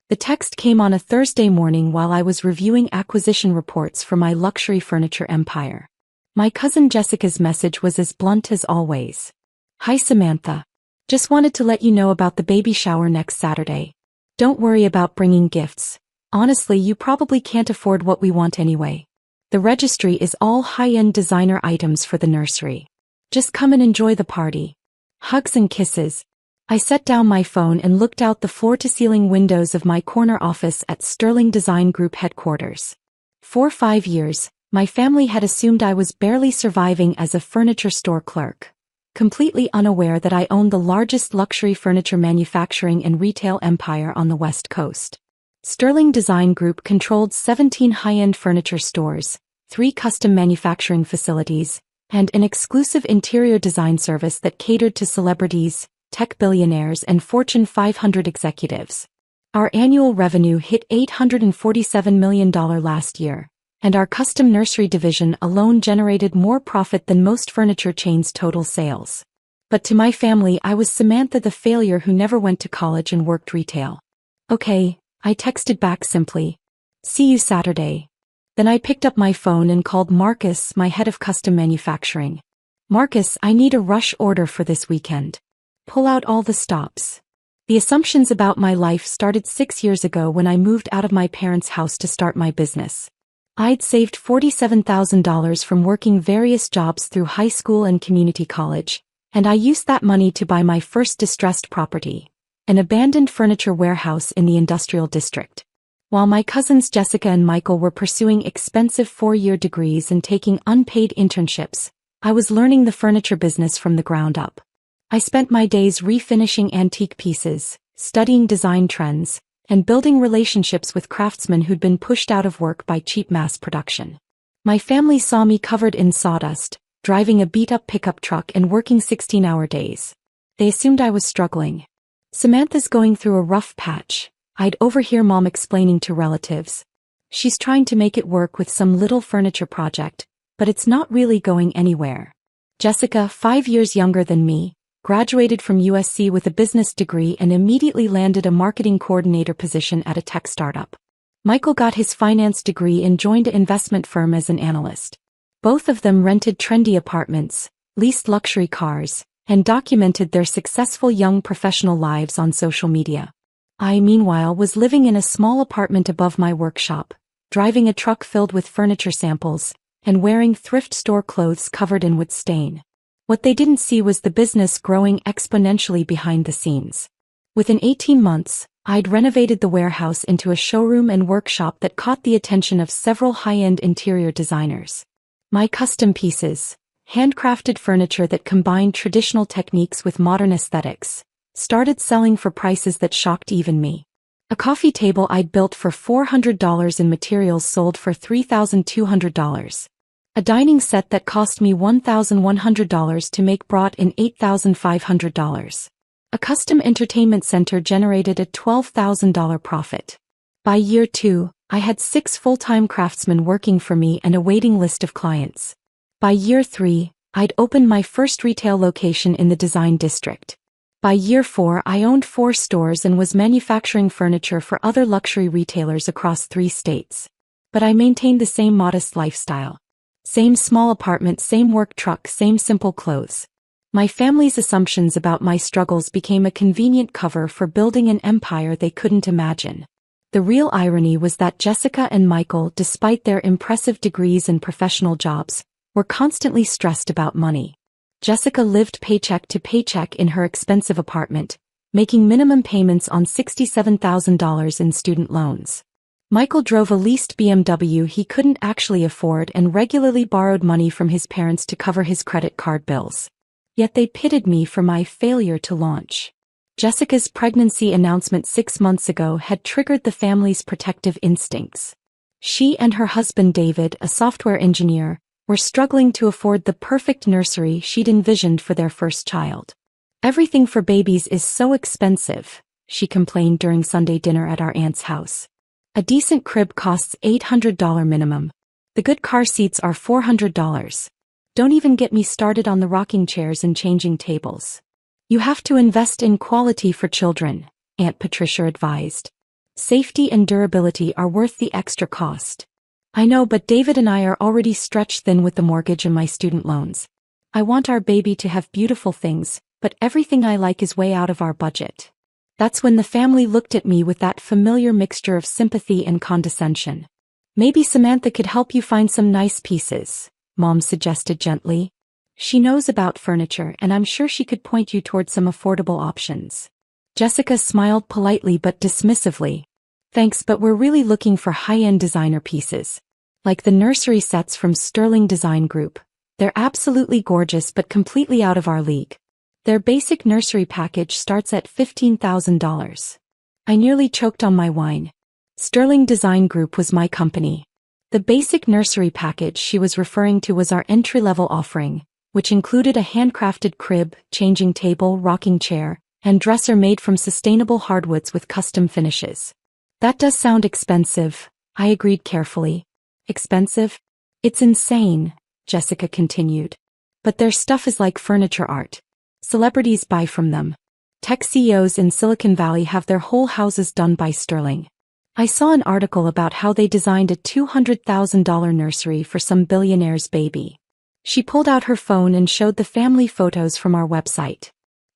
The text came on a Thursday morning while I was reviewing acquisition reports for my luxury furniture empire. My cousin Jessica's message was as blunt as always. "Hi Samantha. Just wanted to let you know about the baby shower next Saturday. Don't worry about bringing gifts. Honestly, you probably can't afford what we want anyway. The registry is all high-end designer items for the nursery. Just come and enjoy the party. Hugs and kisses." I set down my phone and looked out the floor-to-ceiling windows of my corner office at Sterling Design Group headquarters. For 5 years, my family had assumed I was barely surviving as a furniture store clerk, completely unaware that I owned the largest luxury furniture manufacturing and retail empire on the West Coast. Sterling Design Group controlled 17 high-end furniture stores, 3 custom manufacturing facilities, and an exclusive interior design service that catered to celebrities, tech billionaires, and Fortune 500 executives. Our annual revenue hit $847 million last year, and our custom nursery division alone generated more profit than most furniture chains' total sales. But to my family, I was Samantha, the failure who never went to college and worked retail. "Okay," I texted back simply. "See you Saturday." Then I picked up my phone and called Marcus, my head of custom manufacturing. "Marcus, I need a rush order for this weekend. Pull out all the stops." The assumptions about my life started 6 years ago when I moved out of my parents' house to start my business. I'd saved $47,000 from working various jobs through high school and community college, and I used that money to buy my first distressed property, an abandoned furniture warehouse in the industrial district. While my cousins Jessica and Michael were pursuing expensive 4-year degrees and taking unpaid internships, I was learning the furniture business from the ground up. I spent my days refinishing antique pieces, studying design trends, and building relationships with craftsmen who'd been pushed out of work by cheap mass production. My family saw me covered in sawdust, driving a beat-up pickup truck and working 16-hour days. They assumed I was struggling. "Samantha's going through a rough patch," I'd overhear Mom explaining to relatives. "She's trying to make it work with some little furniture project, but it's not really going anywhere." Jessica, 5 years younger than me, graduated from USC with a business degree and immediately landed a marketing coordinator position at a tech startup. Michael got his finance degree and joined an investment firm as an analyst. Both of them rented trendy apartments, leased luxury cars, and documented their successful young professional lives on social media. I, meanwhile, was living in a small apartment above my workshop, driving a truck filled with furniture samples, and wearing thrift store clothes covered in wood stain. What they didn't see was the business growing exponentially behind the scenes. Within 18 months, I'd renovated the warehouse into a showroom and workshop that caught the attention of several high-end interior designers. My custom pieces, handcrafted furniture that combined traditional techniques with modern aesthetics, started selling for prices that shocked even me. A coffee table I'd built for $400 in materials sold for $3,200. A dining set that cost me $1,100 to make brought in $8,500. A custom entertainment center generated a $12,000 profit. By year 2, I had 6 full-time craftsmen working for me and a waiting list of clients. By year 3, I'd opened my first retail location in the design district. By year 4, I owned 4 stores and was manufacturing furniture for other luxury retailers across 3 states. But I maintained the same modest lifestyle. Same small apartment, same work truck, same simple clothes. My family's assumptions about my struggles became a convenient cover for building an empire they couldn't imagine. The real irony was that Jessica and Michael, despite their impressive degrees and professional jobs, were constantly stressed about money. Jessica lived paycheck to paycheck in her expensive apartment, making minimum payments on $67,000 in student loans. Michael drove a leased BMW he couldn't actually afford and regularly borrowed money from his parents to cover his credit card bills. Yet they pitted me for my failure to launch. Jessica's pregnancy announcement 6 months ago had triggered the family's protective instincts. She and her husband David, a software engineer, were struggling to afford the perfect nursery she'd envisioned for their first child. "Everything for babies is so expensive," she complained during Sunday dinner at our aunt's house. "A decent crib costs $800 minimum. The good car seats are $400. Don't even get me started on the rocking chairs and changing tables. You have to invest in quality for children," Aunt Patricia advised. Safety and durability are worth the extra cost. I know, but David and I are already stretched thin with the mortgage and my student loans. I want our baby to have beautiful things, but everything I like is way out of our budget. That's when the family looked at me with that familiar mixture of sympathy and condescension. Maybe Samantha could help you find some nice pieces, Mom suggested gently. She knows about furniture and I'm sure she could point you toward some affordable options. Jessica smiled politely but dismissively. Thanks, but we're really looking for high-end designer pieces. Like the nursery sets from Sterling Design Group. They're absolutely gorgeous but completely out of our league. Their basic nursery package starts at $15,000. I nearly choked on my wine. Sterling Design Group was my company. The basic nursery package she was referring to was our entry-level offering, which included a handcrafted crib, changing table, rocking chair, and dresser made from sustainable hardwoods with custom finishes. That does sound expensive, I agreed carefully. Expensive? It's insane, Jessica continued. But their stuff is like furniture art. Celebrities buy from them. Tech CEOs in Silicon Valley have their whole houses done by Sterling. I saw an article about how they designed a $200,000 nursery for some billionaire's baby. She pulled out her phone and showed the family photos from our website.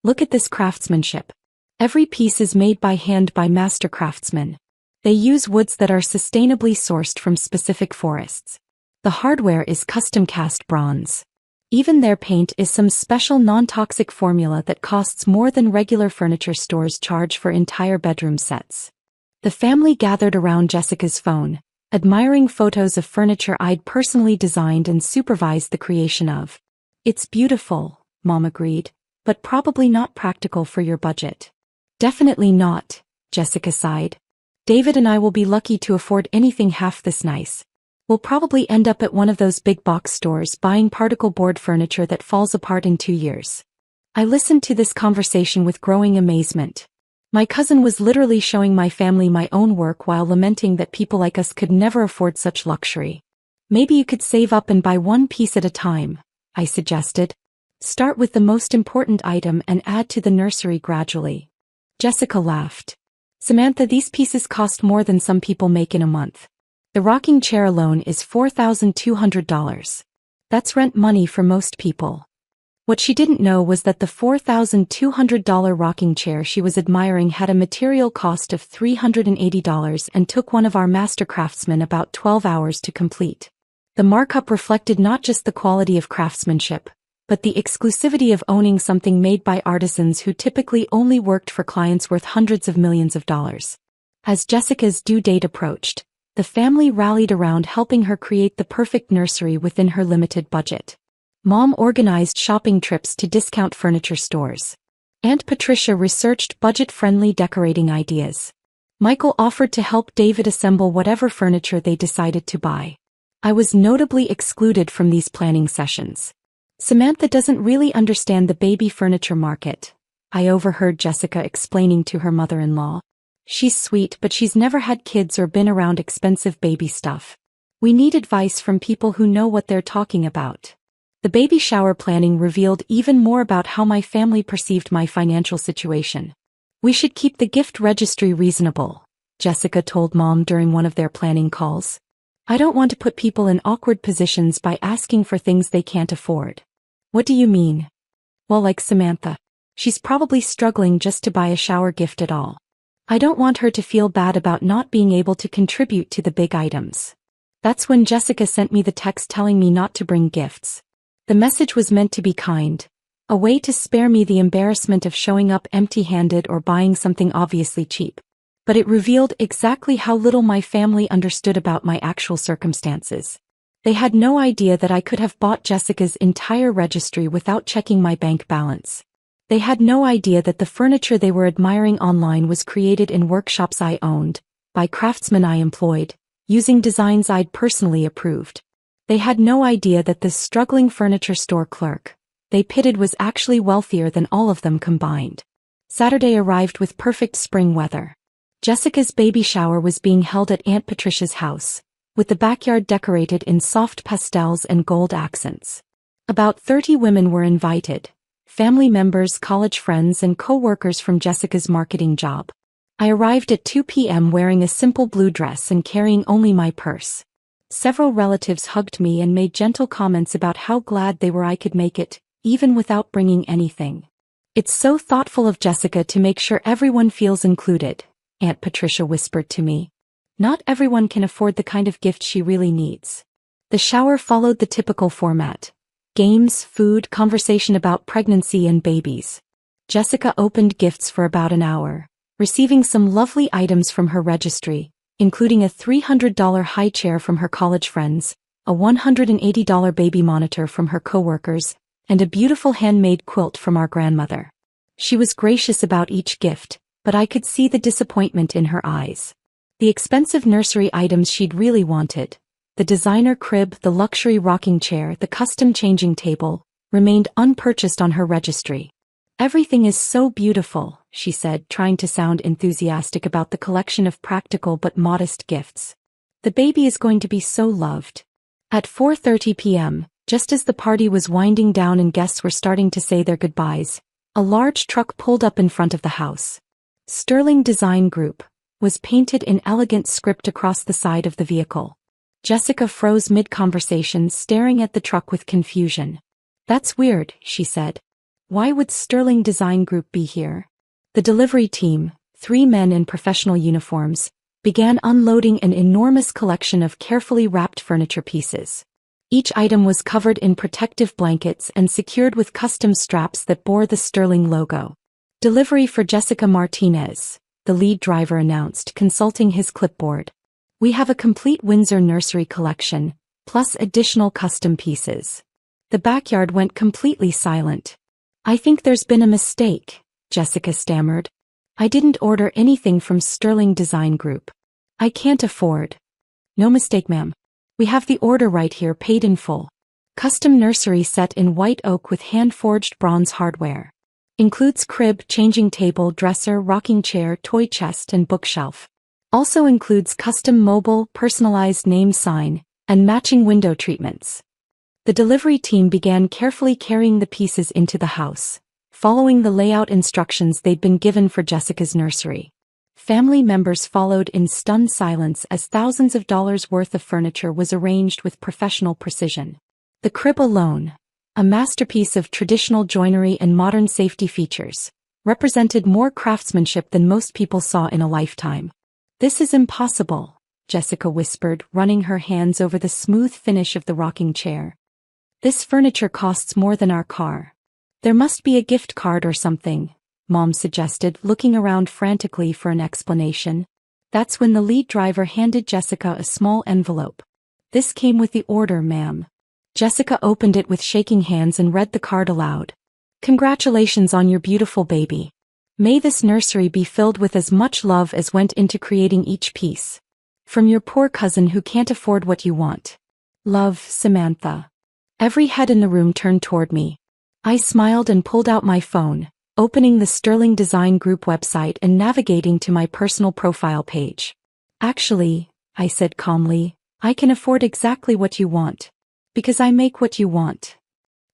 Look at this craftsmanship. Every piece is made by hand by master craftsmen. They use woods that are sustainably sourced from specific forests. The hardware is custom cast bronze. Even their paint is some special non-toxic formula that costs more than regular furniture stores charge for entire bedroom sets. The family gathered around Jessica's phone, admiring photos of furniture I'd personally designed and supervised the creation of. It's beautiful, Mom agreed, but probably not practical for your budget. Definitely not, Jessica sighed. David and I will be lucky to afford anything half this nice. We'll probably end up at one of those big box stores buying particle board furniture that falls apart in 2 years. I listened to this conversation with growing amazement. My cousin was literally showing my family my own work while lamenting that people like us could never afford such luxury. Maybe you could save up and buy one piece at a time, I suggested. Start with the most important item and add to the nursery gradually. Jessica laughed. Samantha, these pieces cost more than some people make in a month. The rocking chair alone is $4,200. That's rent money for most people. What she didn't know was that the $4,200 rocking chair she was admiring had a material cost of $380 and took one of our master craftsmen about 12 hours to complete. The markup reflected not just the quality of craftsmanship, but the exclusivity of owning something made by artisans who typically only worked for clients worth hundreds of millions of dollars. As Jessica's due date approached, the family rallied around helping her create the perfect nursery within her limited budget. Mom organized shopping trips to discount furniture stores. Aunt Patricia researched budget-friendly decorating ideas. Michael offered to help David assemble whatever furniture they decided to buy. I was notably excluded from these planning sessions. Samantha doesn't really understand the baby furniture market, I overheard Jessica explaining to her mother-in-law. She's sweet, but she's never had kids or been around expensive baby stuff. We need advice from people who know what they're talking about. The baby shower planning revealed even more about how my family perceived my financial situation. We should keep the gift registry reasonable, Jessica told Mom during one of their planning calls. I don't want to put people in awkward positions by asking for things they can't afford. What do you mean? Well, like Samantha. She's probably struggling just to buy a shower gift at all. I don't want her to feel bad about not being able to contribute to the big items. That's when Jessica sent me the text telling me not to bring gifts. The message was meant to be kind, a way to spare me the embarrassment of showing up empty-handed or buying something obviously cheap. But it revealed exactly how little my family understood about my actual circumstances. They had no idea that I could have bought Jessica's entire registry without checking my bank balance. They had no idea that the furniture they were admiring online was created in workshops I owned, by craftsmen I employed, using designs I'd personally approved. They had no idea that this struggling furniture store clerk they pitted was actually wealthier than all of them combined. Saturday arrived with perfect spring weather. Jessica's baby shower was being held at Aunt Patricia's house, with the backyard decorated in soft pastels and gold accents. About 30 women were invited, family members, college friends, and co-workers from Jessica's marketing job. I arrived at 2 p.m. wearing a simple blue dress and carrying only my purse. Several relatives hugged me and made gentle comments about how glad they were I could make it, even without bringing anything. "It's so thoughtful of Jessica to make sure everyone feels included," Aunt Patricia whispered to me. "Not everyone can afford the kind of gift she really needs." The shower followed the typical format: games, food, conversation about pregnancy and babies. Jessica opened gifts for about an hour, receiving some lovely items from her registry, including a $300 high chair from her college friends, a $180 baby monitor from her coworkers, and a beautiful handmade quilt from our grandmother. She was gracious about each gift, but I could see the disappointment in her eyes. The expensive nursery items she'd really wanted, the designer crib, the luxury rocking chair, the custom changing table, remained unpurchased on her registry. "Everything is so beautiful," she said, trying to sound enthusiastic about the collection of practical but modest gifts. "The baby is going to be so loved." At 4:30 p.m., just as the party was winding down and guests were starting to say their goodbyes, a large truck pulled up in front of the house. "Sterling Design Group" was painted in elegant script across the side of the vehicle. Jessica froze mid-conversation, staring at the truck with confusion. "That's weird," she said. "Why would Sterling Design Group be here?" The delivery team, 3 men in professional uniforms, began unloading an enormous collection of carefully wrapped furniture pieces. Each item was covered in protective blankets and secured with custom straps that bore the Sterling logo. "Delivery for Jessica Martinez," the lead driver announced, consulting his clipboard. "We have a complete Windsor nursery collection, plus additional custom pieces." The backyard went completely silent. "I think there's been a mistake," Jessica stammered. "I didn't order anything from Sterling Design Group. I can't afford." "No mistake, ma'am. We have the order right here, paid in full. Custom nursery set in white oak with hand-forged bronze hardware. Includes crib, changing table, dresser, rocking chair, toy chest, and bookshelf. Also includes custom mobile, personalized name sign, and matching window treatments." The delivery team began carefully carrying the pieces into the house, following the layout instructions they'd been given for Jessica's nursery. Family members followed in stunned silence as thousands of dollars worth of furniture was arranged with professional precision. The crib alone, a masterpiece of traditional joinery and modern safety features, represented more craftsmanship than most people saw in a lifetime. "This is impossible," Jessica whispered, running her hands over the smooth finish of the rocking chair. "This furniture costs more than our car. There must be a gift card or something," Mom suggested, looking around frantically for an explanation. That's when the lead driver handed Jessica a small envelope. "This came with the order, ma'am." Jessica opened it with shaking hands and read the card aloud. "Congratulations on your beautiful baby. May this nursery be filled with as much love as went into creating each piece. From your poor cousin who can't afford what you want. Love, Samantha." Every head in the room turned toward me. I smiled and pulled out my phone, opening the Sterling Design Group website and navigating to my personal profile page. "Actually," I said calmly, "I can afford exactly what you want. Because I make what you want."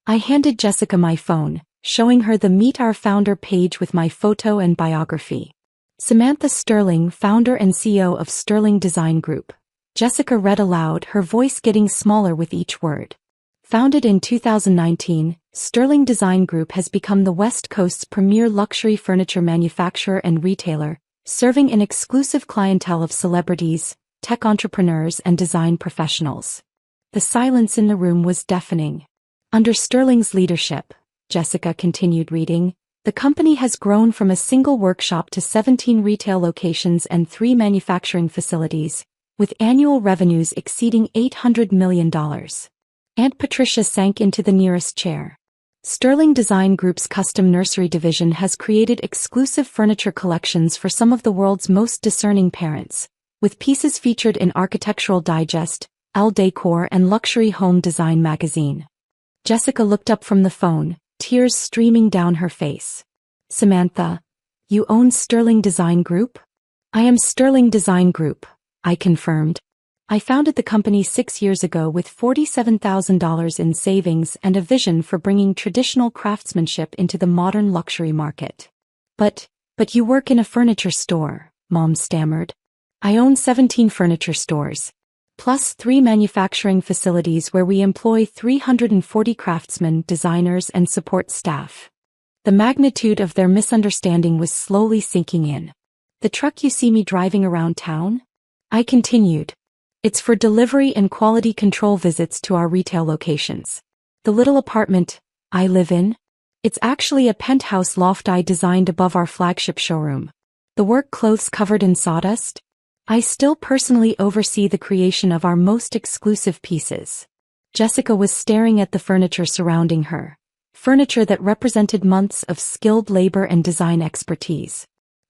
I handed Jessica my phone, showing her the Meet Our Founder page with my photo and biography. "Samantha Sterling, founder and CEO of Sterling Design Group." Jessica read aloud, her voice getting smaller with each word. Founded in 2019, Sterling Design Group has become the West Coast's premier luxury furniture manufacturer and retailer, serving an exclusive clientele of celebrities, tech entrepreneurs, and design professionals. The silence in the room was deafening. "Under Sterling's leadership," Jessica continued reading, "the company has grown from a single workshop to 17 retail locations and 3 manufacturing facilities, with annual revenues exceeding $800 million. Aunt Patricia sank into the nearest chair. Sterling Design Group's custom nursery division has created exclusive furniture collections for some of the world's most discerning parents, with pieces featured in Architectural Digest, Elle Decor, and Luxury Home Design magazine. Jessica looked up from the phone, tears streaming down her face. "Samantha, you own Sterling Design Group?" "I am Sterling Design Group," I confirmed. "I founded the company 6 years ago with $47,000 in savings and a vision for bringing traditional craftsmanship into the modern luxury market." But you work in a furniture store," Mom stammered. I own 17 furniture stores, plus 3 manufacturing facilities where we employ 340 craftsmen, designers, and support staff. The magnitude of their misunderstanding was slowly sinking in. The truck you see me driving around town? I continued. It's for delivery and quality control visits to our retail locations. The little apartment I live in? It's actually a penthouse loft I designed above our flagship showroom. The work clothes covered in sawdust? I still personally oversee the creation of our most exclusive pieces. Jessica was staring at the furniture surrounding her. Furniture that represented months of skilled labor and design expertise.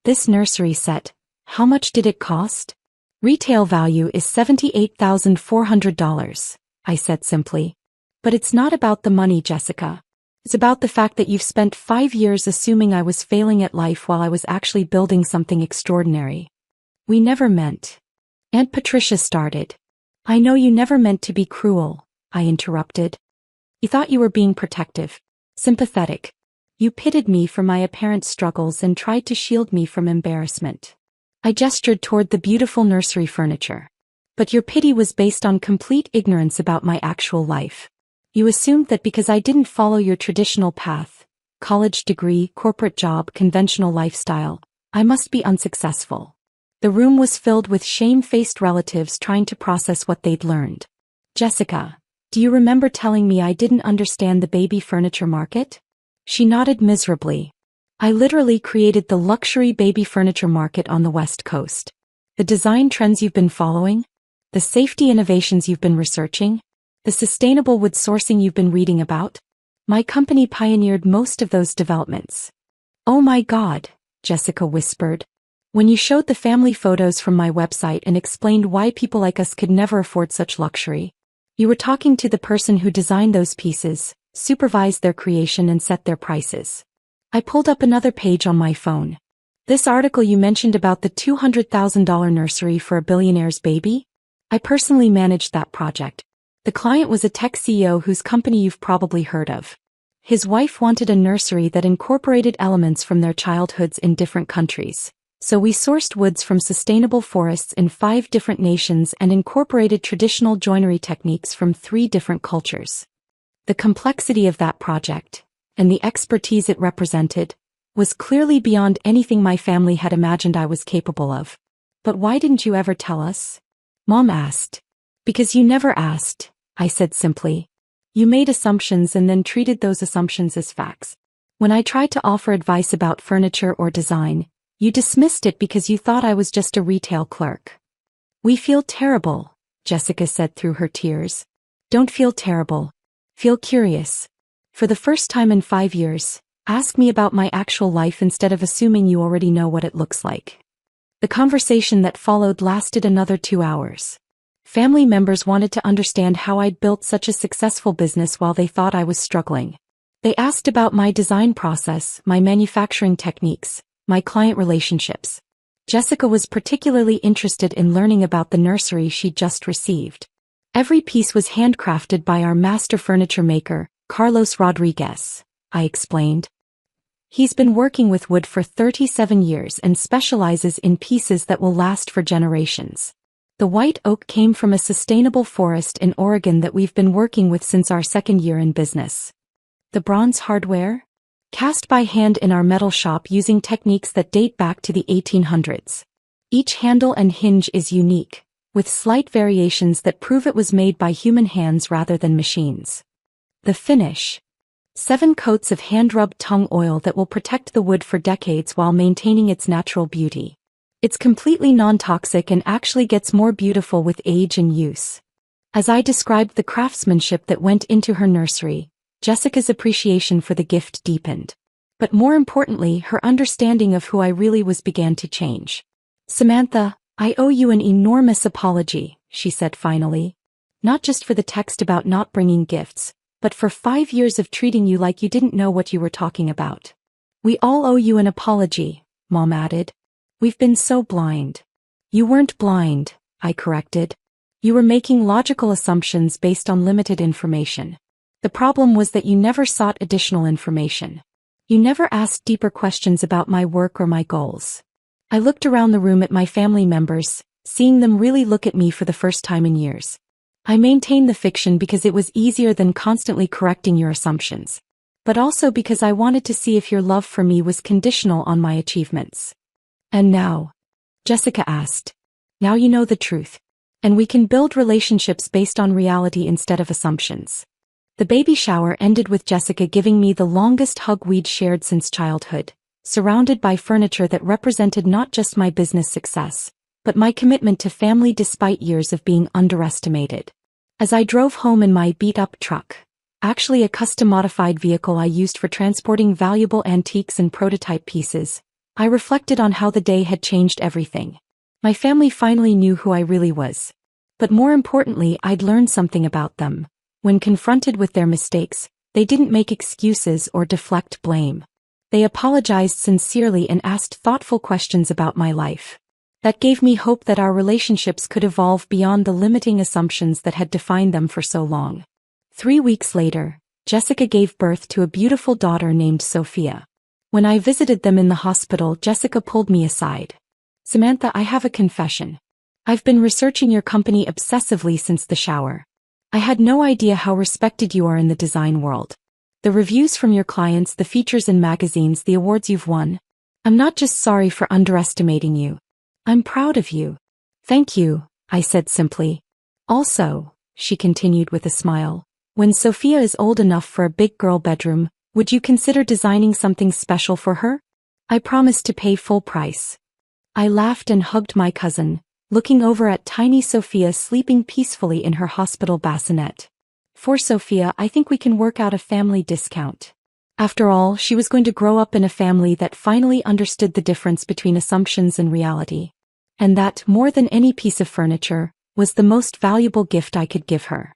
This nursery set, how much did it cost? Retail value is $78,400, I said simply. But it's not about the money, Jessica. It's about the fact that you've spent 5 years assuming I was failing at life while I was actually building something extraordinary. We never meant. Aunt Patricia started. I know you never meant to be cruel, I interrupted. You thought you were being protective, sympathetic. You pitied me for my apparent struggles and tried to shield me from embarrassment. I gestured toward the beautiful nursery furniture. But your pity was based on complete ignorance about my actual life. You assumed that because I didn't follow your traditional path, college degree, corporate job, conventional lifestyle, I must be unsuccessful. The room was filled with shame-faced relatives trying to process what they'd learned. Jessica, do you remember telling me I didn't understand the baby furniture market? She nodded miserably. I literally created the luxury baby furniture market on the West Coast. The design trends you've been following? The safety innovations you've been researching? The sustainable wood sourcing you've been reading about? My company pioneered most of those developments. Oh my God, Jessica whispered. When you showed the family photos from my website and explained why people like us could never afford such luxury, you were talking to the person who designed those pieces, supervised their creation and set their prices. I pulled up another page on my phone. This article you mentioned about the $200,000 nursery for a billionaire's baby? I personally managed that project. The client was a tech CEO whose company you've probably heard of. His wife wanted a nursery that incorporated elements from their childhoods in different countries. So we sourced woods from sustainable forests in 5 different nations and incorporated traditional joinery techniques from 3 different cultures. The complexity of that project, and the expertise it represented, was clearly beyond anything my family had imagined I was capable of. But why didn't you ever tell us? Mom asked. Because you never asked, I said simply. You made assumptions and then treated those assumptions as facts. When I tried to offer advice about furniture or design, you dismissed it because you thought I was just a retail clerk. We feel terrible, Jessica said through her tears. Don't feel terrible. Feel curious. For the first time in 5 years, ask me about my actual life instead of assuming you already know what it looks like. The conversation that followed lasted another 2 hours. Family members wanted to understand how I'd built such a successful business while they thought I was struggling. They asked about my design process, my manufacturing techniques, my client relationships. Jessica was particularly interested in learning about the nursery she'd just received. Every piece was handcrafted by our master furniture maker, Carlos Rodriguez, I explained. He's been working with wood for 37 years and specializes in pieces that will last for generations. The white oak came from a sustainable forest in Oregon that we've been working with since our 2nd year in business. The bronze hardware? Cast by hand in our metal shop using techniques that date back to the 1800s. Each handle and hinge is unique, with slight variations that prove it was made by human hands rather than machines. The finish. 7 coats of hand-rubbed tung oil that will protect the wood for decades while maintaining its natural beauty. It's completely non-toxic and actually gets more beautiful with age and use. As I described the craftsmanship that went into her nursery, Jessica's appreciation for the gift deepened. But more importantly, her understanding of who I really was began to change. Samantha, I owe you an enormous apology, she said finally. Not just for the text about not bringing gifts, but for 5 years of treating you like you didn't know what you were talking about. We all owe you an apology, Mom added. We've been so blind. You weren't blind, I corrected. You were making logical assumptions based on limited information. The problem was that you never sought additional information. You never asked deeper questions about my work or my goals. I looked around the room at my family members, seeing them really look at me for the first time in years. I maintained the fiction because it was easier than constantly correcting your assumptions. But also because I wanted to see if your love for me was conditional on my achievements. And now? Jessica asked. Now you know the truth. And we can build relationships based on reality instead of assumptions. The baby shower ended with Jessica giving me the longest hug we'd shared since childhood, surrounded by furniture that represented not just my business success, but my commitment to family despite years of being underestimated. As I drove home in my beat-up truck, actually a custom-modified vehicle I used for transporting valuable antiques and prototype pieces, I reflected on how the day had changed everything. My family finally knew who I really was. But more importantly, I'd learned something about them. When confronted with their mistakes, they didn't make excuses or deflect blame. They apologized sincerely and asked thoughtful questions about my life. That gave me hope that our relationships could evolve beyond the limiting assumptions that had defined them for so long. 3 weeks later, Jessica gave birth to a beautiful daughter named Sophia. When I visited them in the hospital, Jessica pulled me aside. Samantha, I have a confession. I've been researching your company obsessively since the shower. I had no idea how respected you are in the design world. The reviews from your clients, the features in magazines, the awards you've won. I'm not just sorry for underestimating you. I'm proud of you. Thank you, I said simply. Also, she continued with a smile, when Sophia is old enough for a big girl bedroom, would you consider designing something special for her? I promised to pay full price. I laughed and hugged my cousin, looking over at tiny Sophia sleeping peacefully in her hospital bassinet. For Sophia, I think we can work out a family discount. After all, she was going to grow up in a family that finally understood the difference between assumptions and reality. And that, more than any piece of furniture, was the most valuable gift I could give her.